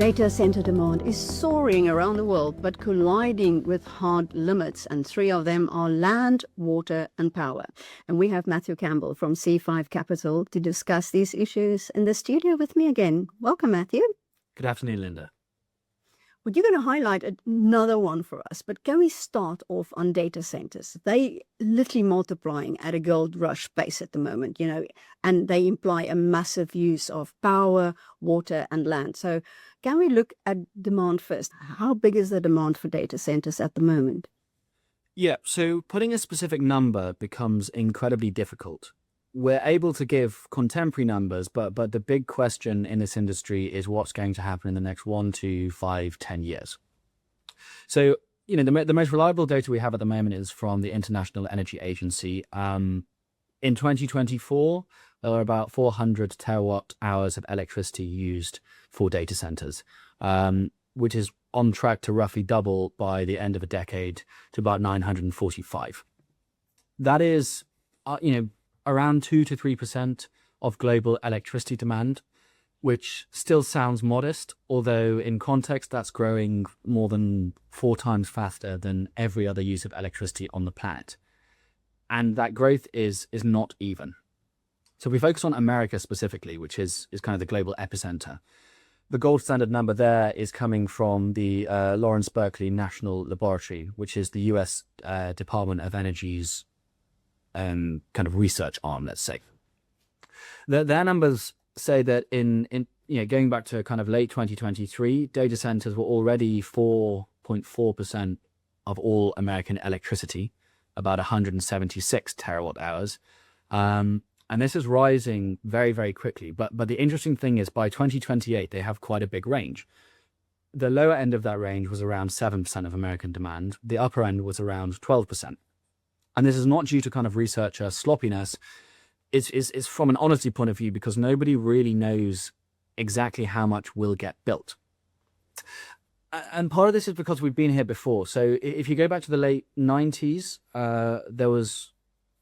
Data center demand is soaring around the world, but colliding with hard limits, and three of them are land, water, and power. And we have Matthew Campbell from C5 Capital to discuss these issues in the studio with me again. Welcome, Matthew. Good afternoon, Linda. Well, you're going to highlight another one for us, but can we start off on data centers? They literally multiplying at a gold rush pace at the moment, and they imply a massive use of power, water, and land. So can we look at demand first? How big is the demand for data centers at the moment? Yeah, so putting a specific number becomes incredibly difficult. We're able to give contemporary numbers, but the big question in this industry is what's going to happen in the next 1 to 5, 10 years. So, the most reliable data we have at the moment is from the International Energy Agency. In 2024, there were about 400 terawatt hours of electricity used for data centers, which is on track to roughly double by the end of a decade to about 945. That is, around 2 to 3% of global electricity demand, which still sounds modest, although in context that's growing more than 4 times faster than every other use of electricity on the planet. And that growth is not even. So we focus on America specifically, which is kind of the global epicenter. The gold standard number there is coming from the Lawrence Berkeley National Laboratory, which is the US Department of Energy's kind of research arm, let's say. Their numbers say that in going back to kind of late 2023, data centers were already 4.4% of all American electricity, about 176 terawatt hours. And this is rising very, very quickly. But the interesting thing is by 2028, they have quite a big range. The lower end of that range was around 7% of American demand. The upper end was around 12%. And this is not due to kind of researcher sloppiness. It's from an honesty point of view, because nobody really knows exactly how much will get built. And part of this is because we've been here before. So if you go back to the late 90s, there was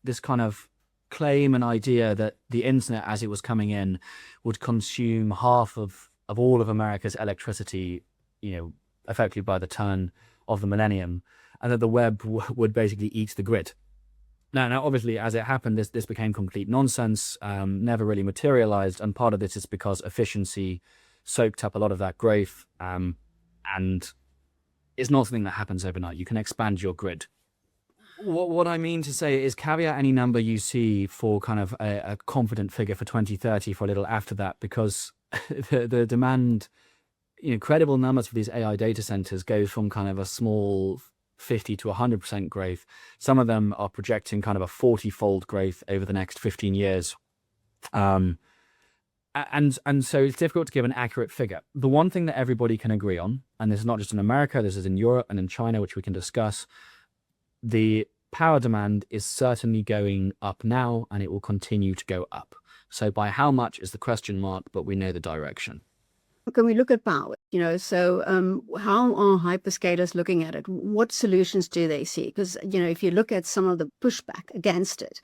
this kind of claim and idea that the internet as it was coming in would consume half of all of America's electricity, effectively by the turn of the millennium, and that the web would basically eat the grid. Now, obviously, as it happened, this became complete nonsense, never really materialized. And part of this is because efficiency soaked up a lot of that growth. And it's not something that happens overnight. You can expand your grid. What I mean to say is caveat any number you see for kind of a confident figure for 2030 for a little after that, because the demand, credible numbers for these AI data centers goes from kind of a small 50 to 100% growth. Some of them are projecting kind of a 40-fold growth over the next 15 years. And so it's difficult to give an accurate figure. The one thing that everybody can agree on, and this is not just in America, this is in Europe and in China, which we can discuss, the power demand is certainly going up now, and it will continue to go up. So by how much is the question mark, but we know the direction. Can we look at power? So how are hyperscalers looking at it? What solutions do they see? Because, if you look at some of the pushback against it,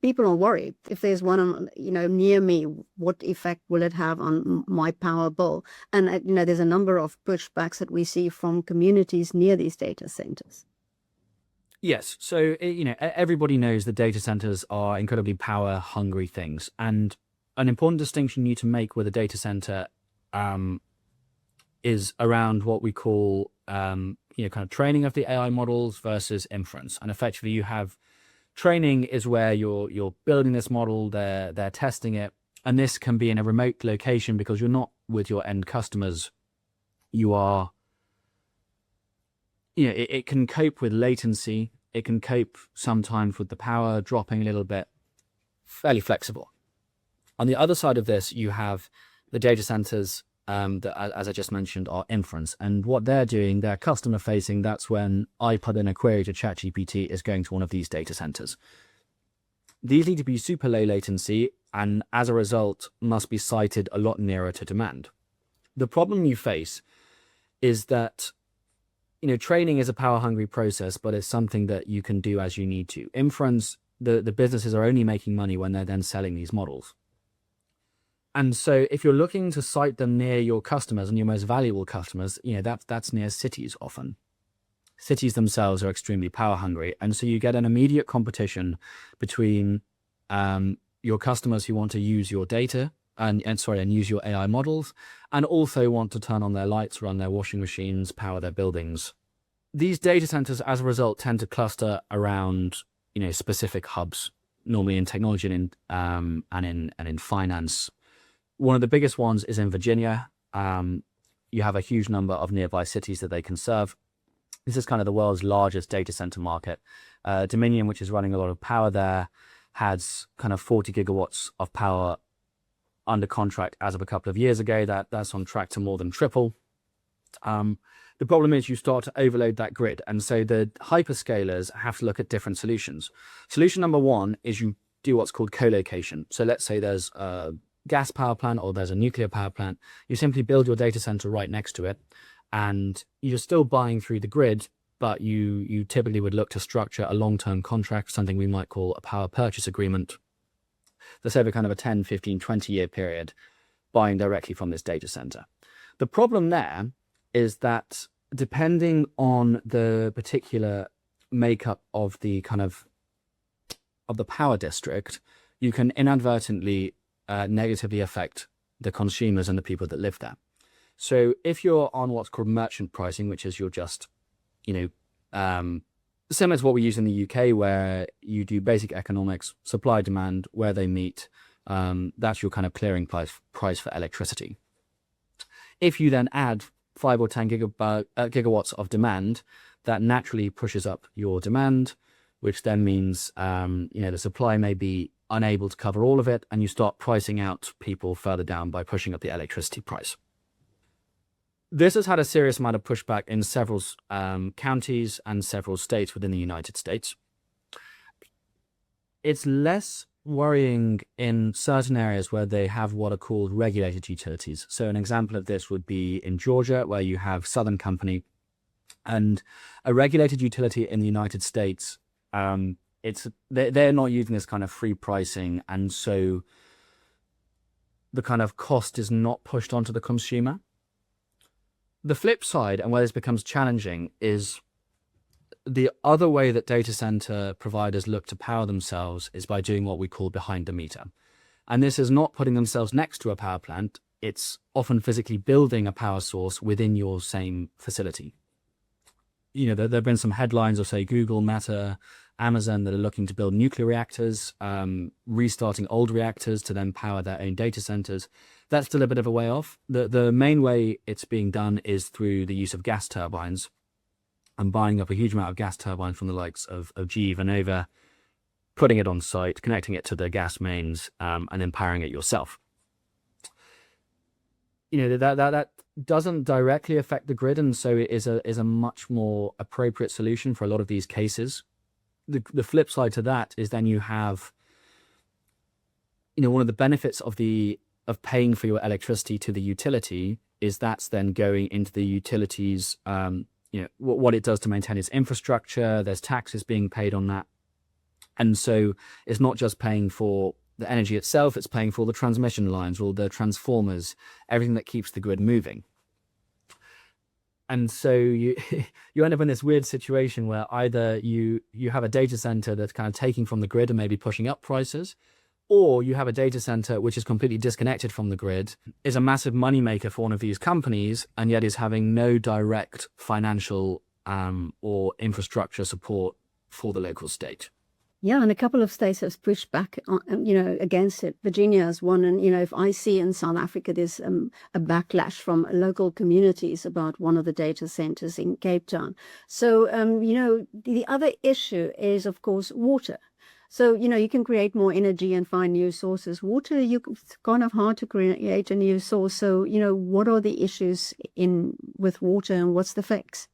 people are worried. If there's one, near me, what effect will it have on my power bill? And, there's a number of pushbacks that we see from communities near these data centers. Yes. So, everybody knows that data centers are incredibly power hungry things. And an important distinction you need to make with a data center is around what we call, kind of training of the AI models versus inference. And effectively, you have training is where you're building this model, they're testing it, and this can be in a remote location because you're not with your end customers. You are, it can cope with latency. It can cope sometimes with the power dropping a little bit, fairly flexible. On the other side of this, you have the data centers that, as I just mentioned, are inference. And what they're doing, they're customer facing. That's when I put in a query to ChatGPT is going to one of these data centers. These need to be super low latency, and as a result, must be sited a lot nearer to demand. The problem you face is that, training is a power hungry process, but it's something that you can do as you need to. Inference, the businesses are only making money when they're then selling these models. And so if you're looking to site them near your customers and your most valuable customers, that's near cities often. Cities themselves are extremely power hungry. And so you get an immediate competition between your customers who want to use your data and use your AI models, and also want to turn on their lights, run their washing machines, power their buildings. These data centers, as a result, tend to cluster around, specific hubs, normally in technology and in finance. One of the biggest ones is in Virginia. You have a huge number of nearby cities that they can serve. This is kind of the world's largest data center market. Dominion, which is running a lot of power there, has kind of 40 gigawatts of power under contract as of a couple of years ago. That's on track to more than triple. The problem is you start to overload that grid. And so the hyperscalers have to look at different solutions. Solution number one is you do what's called co-location. So let's say there's a gas power plant or there's a nuclear power plant. You simply build your data center right next to it, and you're still buying through the grid, but you typically would look to structure a long-term contract, something we might call a power purchase agreement. That's over kind of a 10, 15, 20-year period, buying directly from this data center. The problem there is that depending on the particular makeup of the power district, you can inadvertently negatively affect the consumers and the people that live there. So if you're on what's called merchant pricing, which is you're just, similar to what we use in the UK, where you do basic economics, supply demand, where they meet, that's your kind of clearing price for electricity. If you then add 5 or 10 gigawatts of demand, that naturally pushes up your demand, which then means the supply may be unable to cover all of it, and you start pricing out people further down by pushing up the electricity price. This has had a serious amount of pushback in several counties and several states within the United States. It's less worrying in certain areas where they have what are called regulated utilities. So an example of this would be in Georgia, where you have Southern Company, and a regulated utility in the United States. They're not using this kind of free pricing, and so the kind of cost is not pushed onto the consumer. The flip side, and where this becomes challenging, is the other way that data center providers look to power themselves is by doing what we call behind the meter. And this is not putting themselves next to a power plant. It's often physically building a power source within your same facility. There have been some headlines of, say, Google, Meta, Amazon that are looking to build nuclear reactors, restarting old reactors to then power their own data centers. That's still a bit of a way off. The main way it's being done is through the use of gas turbines, and buying up a huge amount of gas turbines from the likes of GE Vernova, putting it on site, connecting it to the gas mains, and then powering it yourself. That doesn't directly affect the grid, and so it is a much more appropriate solution for a lot of these cases. The flip side to that is then you have, one of the benefits of paying for your electricity to the utility is that's then going into the utilities, what it does to maintain its infrastructure. There's taxes being paid on that. And so it's not just paying for the energy itself, it's paying for the transmission lines, all the transformers, everything that keeps the grid moving. And so you end up in this weird situation where either you have a data center that's kind of taking from the grid and maybe pushing up prices, or you have a data center which is completely disconnected from the grid, is a massive moneymaker for one of these companies, and yet is having no direct financial or infrastructure support for the local state. Yeah, and a couple of states have pushed back, against it. Virginia is one, and if I see in South Africa, there's a backlash from local communities about one of the data centers in Cape Town. So, the other issue is, of course, water. So, you can create more energy and find new sources. Water, it's kind of hard to create a new source. So, what are the issues with water, and what's the fix?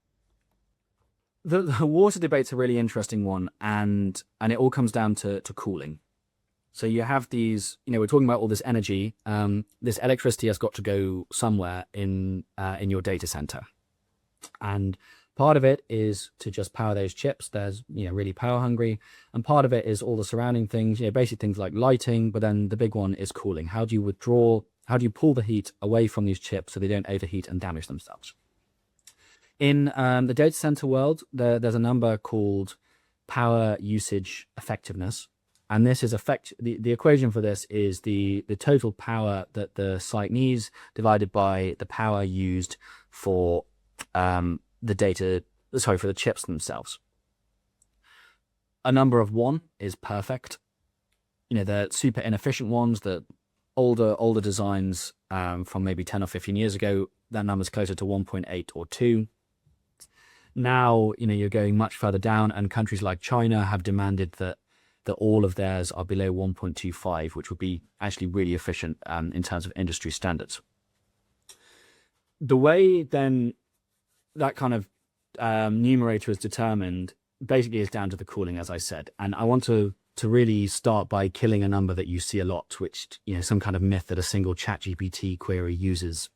The water debate's a really interesting one, and it all comes down to cooling. So you have these, we're talking about all this energy. This electricity has got to go somewhere in your data center. And Part of it is to just power those chips. There's, really power hungry. And part of it is all the surrounding things, basic things like lighting. But then the big one is cooling. How do you pull the heat away from these chips so they don't overheat and damage themselves? In the data center world, there's a number called power usage effectiveness. And this is the equation for this is the total power that the site needs divided by the power used for for the chips themselves. A number of 1 is perfect. The super inefficient ones, the older designs from maybe 10 or 15 years ago, that number's closer to 1.8 or 2. Now, you're going much further down, and countries like China have demanded that all of theirs are below 1.25, which would be actually really efficient in terms of industry standards. The way then that kind of numerator is determined basically is down to the cooling, as I said. And I want to really start by killing a number that you see a lot, which, some kind of myth that a single ChatGPT query uses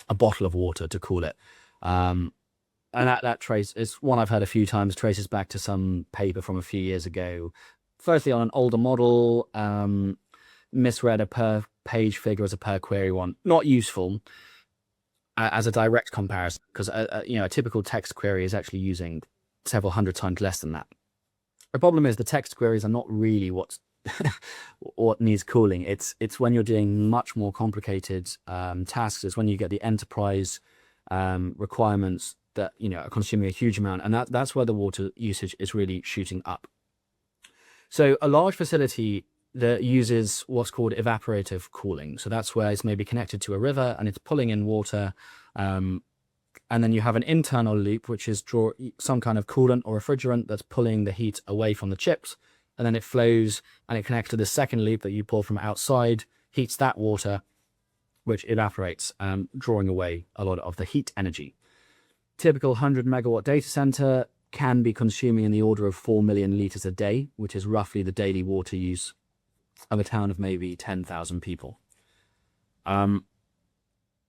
a bottle of water to cool it. And that trace is one I've heard a few times, traces back to some paper from a few years ago. Firstly, on an older model, misread a per page figure as a per query one. Not useful as a direct comparison, because a typical text query is actually using several hundred times less than that. The problem is the text queries are not really what needs cooling. It's when you're doing much more complicated tasks. It's when you get the enterprise requirements that are consuming a huge amount, and that's where the water usage is really shooting up. So a large facility that uses what's called evaporative cooling. So that's where it's maybe connected to a river and it's pulling in water. And then you have an internal loop, which is some kind of coolant or refrigerant that's pulling the heat away from the chips. And then it flows and it connects to the second loop that you pull from outside, heats that water, which evaporates, drawing away a lot of the heat energy. Typical 100 megawatt data center can be consuming in the order of 4 million liters a day, which is roughly the daily water use of a town of maybe 10,000 people.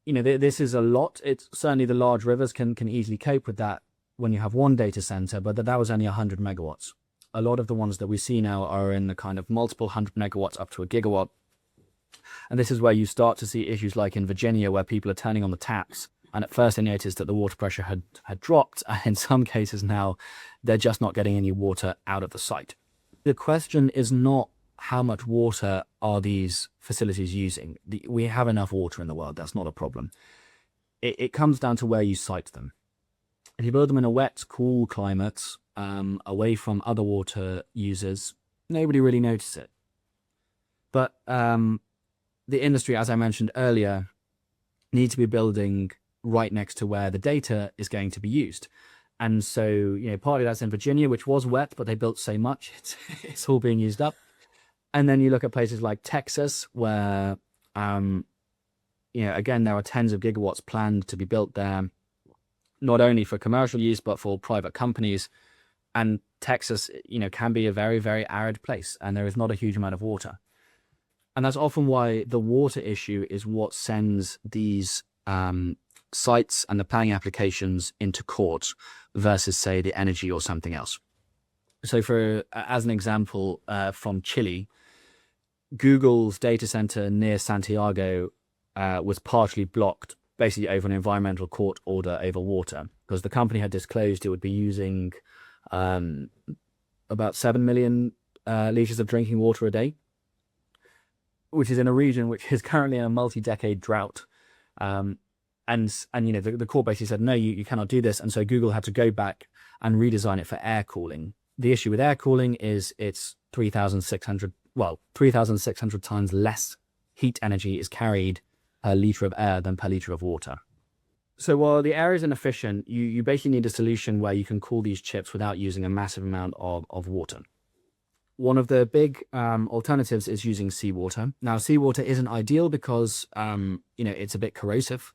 This is a lot. It's certainly the large rivers can easily cope with that when you have one data center, but that was only 100 megawatts. A lot of the ones that we see now are in the kind of multiple 100 megawatts up to a gigawatt. And this is where you start to see issues like in Virginia, where people are turning on the taps. And at first they noticed that the water pressure had dropped. And in some cases now, they're just not getting any water out of the site. The question is not how much water are these facilities using. We have enough water in the world. That's not a problem. It comes down to where you site them. If you build them in a wet, cool climate, away from other water users, nobody really notices it. But the industry, as I mentioned earlier, needs to be building right next to where the data is going to be used. And so, partly that's in Virginia, which was wet, but they built so much, it's all being used up. And then you look at places like Texas, where, again, there are tens of gigawatts planned to be built there, not only for commercial use, but for private companies. And Texas, can be a very, very arid place, and there is not a huge amount of water. And that's often why the water issue is what sends these sites and the planning applications into court versus, say, the energy or something else. So as an example, from Chile, Google's data center near Santiago was partially blocked, basically over an environmental court order over water, because the company had disclosed it would be using about 7 million liters of drinking water a day, which is in a region which is currently in a multi-decade drought. And the court basically said, no, you cannot do this. And so Google had to go back and redesign it for air cooling. The issue with air cooling is it's 3,600 times less heat energy is carried per liter of air than per liter of water. So while the air is inefficient, you basically need a solution where you can cool these chips without using a massive amount of water. One of the big alternatives is using seawater. Now, seawater isn't ideal because, it's a bit corrosive.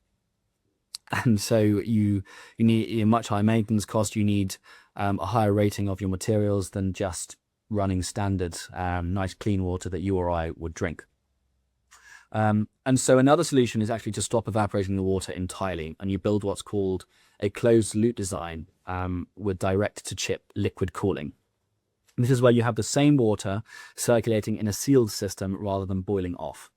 And so you need a much higher maintenance cost. You need a higher rating of your materials than just running standard, nice clean water that you or I would drink. And so another solution is actually to stop evaporating the water entirely. And you build what's called a closed loop design, with direct-to-chip liquid cooling. This is where you have the same water circulating in a sealed system rather than boiling off.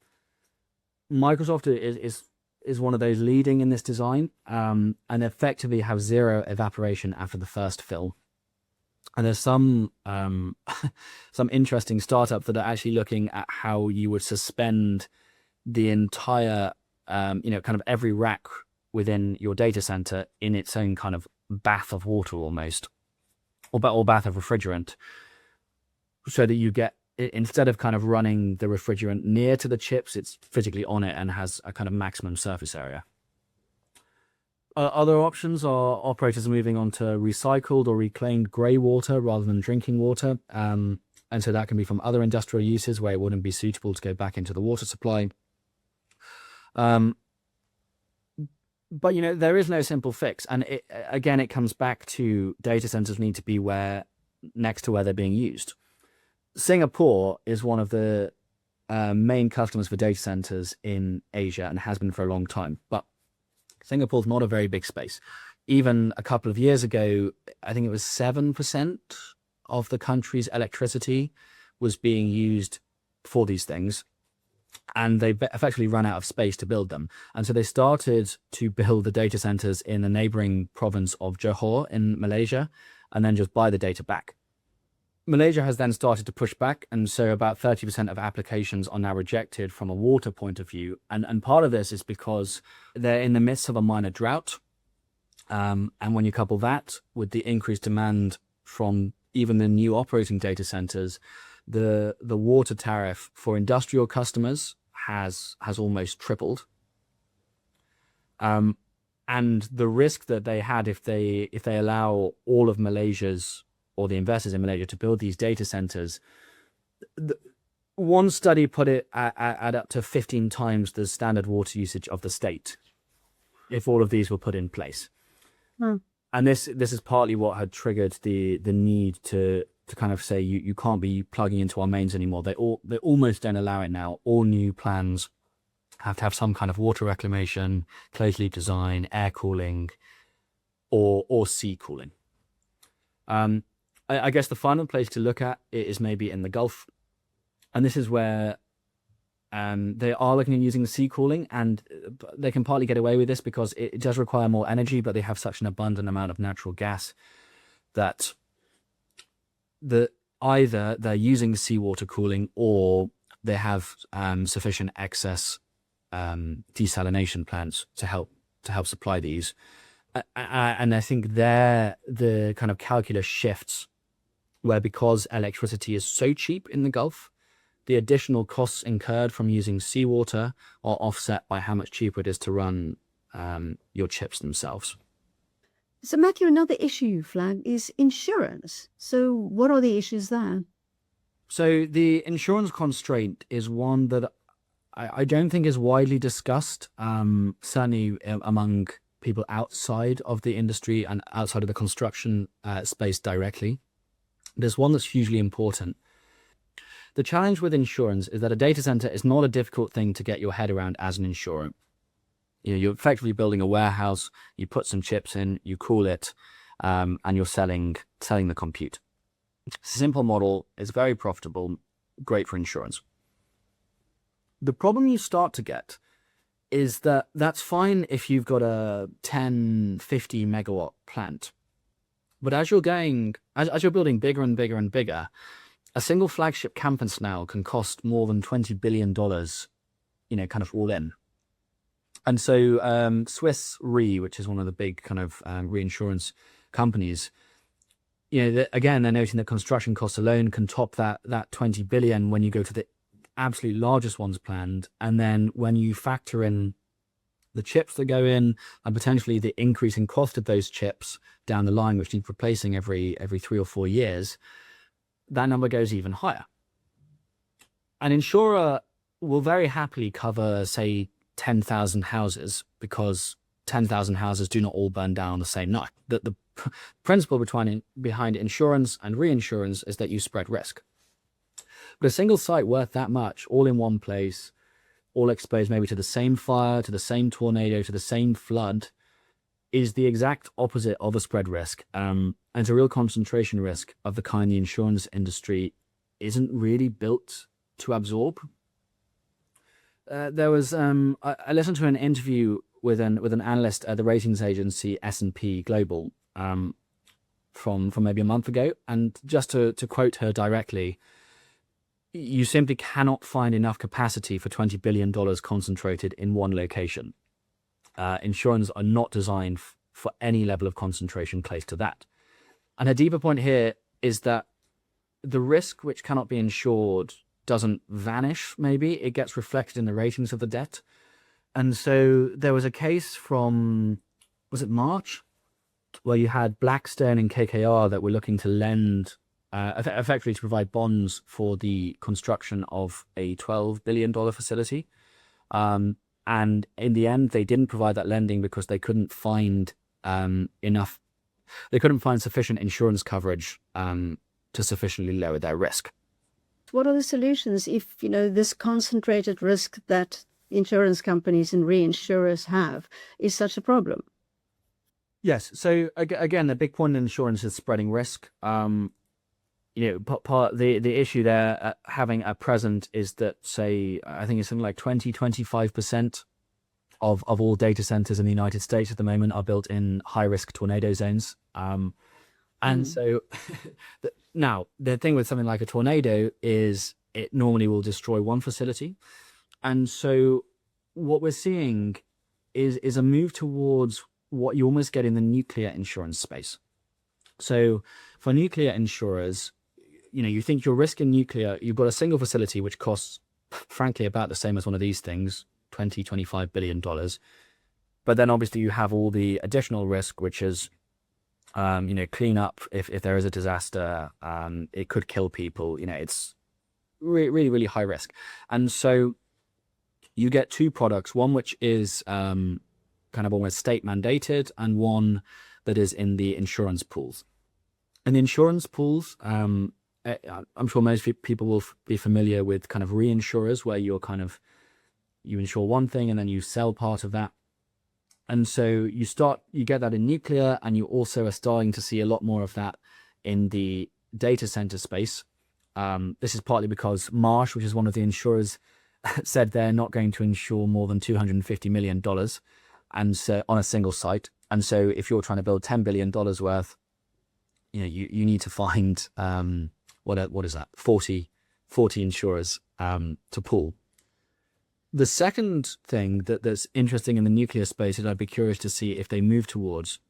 Microsoft is one of those leading in this design, and effectively have zero evaporation after the first fill. And there's some interesting startups that are actually looking at how you would suspend the entire, kind of every rack within your data center in its own kind of bath of water almost, or bath of refrigerant, so that you get, instead of kind of running the refrigerant near to the chips, it's physically on it and has a kind of maximum surface area. Other options are operators moving on to recycled or reclaimed grey water rather than drinking water. And so that can be from other industrial uses where it wouldn't be suitable to go back into the water supply. But, there is no simple fix. And it comes back to data centers need to be next to where they're being used. Singapore is one of the main customers for data centers in Asia and has been for a long time. But Singapore's not a very big space. Even a couple of years ago, I think it was 7% of the country's electricity was being used for these things. And they effectively run out of space to build them. And so they started to build the data centers in the neighboring province of Johor in Malaysia, and then just buy the data back. Malaysia has then started to push back, and so about 30% of applications are now rejected from a water point of view. And part of this is because they're in the midst of a minor drought. And when you couple that with the increased demand from even the new operating data centers, the water tariff for industrial customers has almost tripled. And the risk that they had if they allow all of Malaysia's, or the investors in Malaysia, to build these data centers, one study put it at up to 15 times the standard water usage of the state if all of these were put in place. And this is partly what had triggered the need to kind of say you can't be plugging into our mains anymore. They almost don't allow it now. All new plans have to have some kind of water reclamation, closed loop design, air cooling, or sea cooling. I guess the final place to look at is maybe in the Gulf. And this is where they are looking at using sea cooling, and they can partly get away with this because it does require more energy, but they have such an abundant amount of natural gas that either they're using seawater cooling or they have sufficient excess desalination plants to help supply these. And I think there the kind of calculus shifts, where because electricity is so cheap in the Gulf, the additional costs incurred from using seawater are offset by how much cheaper it is to run your chips themselves. So Matthew, another issue you flagged is insurance. So what are the issues there? So the insurance constraint is one that I don't think is widely discussed, certainly among people outside of the industry and outside of the construction space directly. There's one that's hugely important. The challenge with insurance is that a data center is not a difficult thing to get your head around as an insurer. You're effectively building a warehouse, you put some chips in, you cool it, and you're selling the compute. It's a simple model, it's very profitable, great for insurance. The problem you start to get is that that's fine if you've got a 10, 50 megawatt plant. But as you're building bigger and bigger and bigger, a single flagship campus now can cost more than $20 billion, kind of all in. And so Swiss Re, which is one of the big kind of reinsurance companies, again, they're noting that construction costs alone can top that 20 billion when you go to the absolute largest ones planned. And then when you factor in the chips that go in and potentially the increasing cost of those chips down the line, which need replacing every 3 or 4 years, that number goes even higher. An insurer will very happily cover, say, 10,000 houses because 10,000 houses do not all burn down on the same night. The principle behind insurance and reinsurance is that you spread risk. But a single site worth that much, all in one place, all exposed maybe to the same fire, to the same tornado, to the same flood, is the exact opposite of a spread risk. And it's a real concentration risk of the kind the insurance industry isn't really built to absorb. There was I listened to an interview with an analyst at the ratings agency S&P Global from maybe a month ago, and just to quote her directly, you simply cannot find enough capacity for $20 billion concentrated in one location. Insurance are not designed for any level of concentration close to that. And a deeper point here is that the risk which cannot be insured doesn't vanish, maybe. It gets reflected in the ratings of the debt. And so there was a case from, was it March, where you had Blackstone and KKR that were looking to lend, effectively to provide bonds for the construction of a $12 billion facility. And in the end, they didn't provide that lending because they couldn't find sufficient insurance coverage to sufficiently lower their risk. What are the solutions if, this concentrated risk that insurance companies and reinsurers have is such a problem? Yes. So again, the big point in insurance is spreading risk. The issue there having at present is that, say, I think it's something like 25% of all data centers in the United States at the moment are built in high-risk tornado zones. So now the thing with something like a tornado is it normally will destroy one facility. And so what we're seeing is a move towards what you almost get in the nuclear insurance space. So for nuclear insurers, you think your risk in nuclear, you've got a single facility which costs, frankly, about the same as one of these things, $25 billion. But then obviously you have all the additional risk, which is, clean up if there is a disaster. It could kill people. It's really, really high risk. And so you get two products, one which is kind of almost state mandated, and one that is in the insurance pools. And the insurance pools, I'm sure most people will be familiar with kind of reinsurers, where you insure one thing and then you sell part of that. And so you get that in nuclear, and you also are starting to see a lot more of that in the data center space. This is partly because Marsh, which is one of the insurers, said they're not going to insure more than $250 million and so on a single site. And so if you're trying to build $10 billion worth, you need to find, what is that? 40 insurers to pool. The second thing that's interesting in the nuclear space that I'd be curious to see if they move towards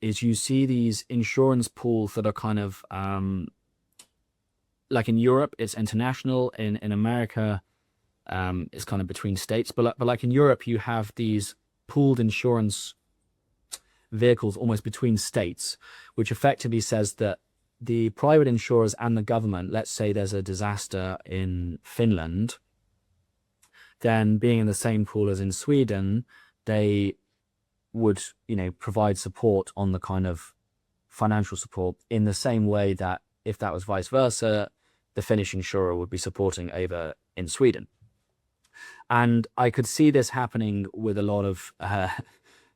is you see these insurance pools that are kind of like in Europe, it's international. In America, it's kind of between states. But like in Europe, you have these pooled insurance vehicles almost between states, which effectively says that the private insurers and the government, let's say there's a disaster in Finland, then being in the same pool as in Sweden, they would, provide support on the kind of financial support in the same way that if that was vice versa, the Finnish insurer would be supporting over in Sweden. And I could see this happening with a lot of,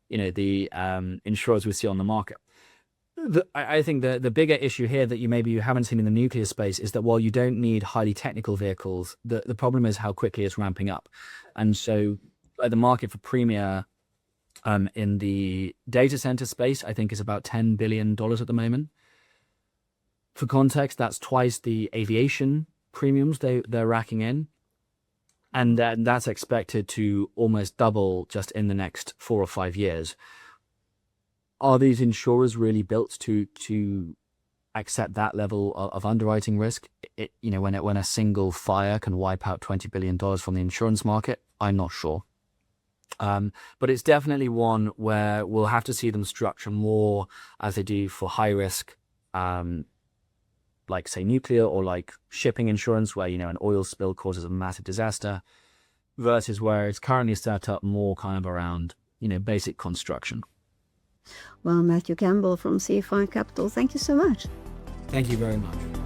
the insurers we see on the market. I think the bigger issue here that you haven't seen in the nuclear space is that while you don't need highly technical vehicles, the problem is how quickly it's ramping up. And so the market for Premier in the data center space, I think, is about $10 billion at the moment. For context, that's twice the aviation premiums they're racking in. And that's expected to almost double just in the next 4 or 5 years. Are these insurers really built to accept that level of underwriting risk? When a single fire can wipe out $20 billion from the insurance market, I'm not sure. But it's definitely one where we'll have to see them structure more as they do for high risk, like say nuclear or like shipping insurance, where an oil spill causes a massive disaster, versus where it's currently set up more kind of around basic construction. Well, Matthew Campbell from C5 Capital, thank you so much. Thank you very much.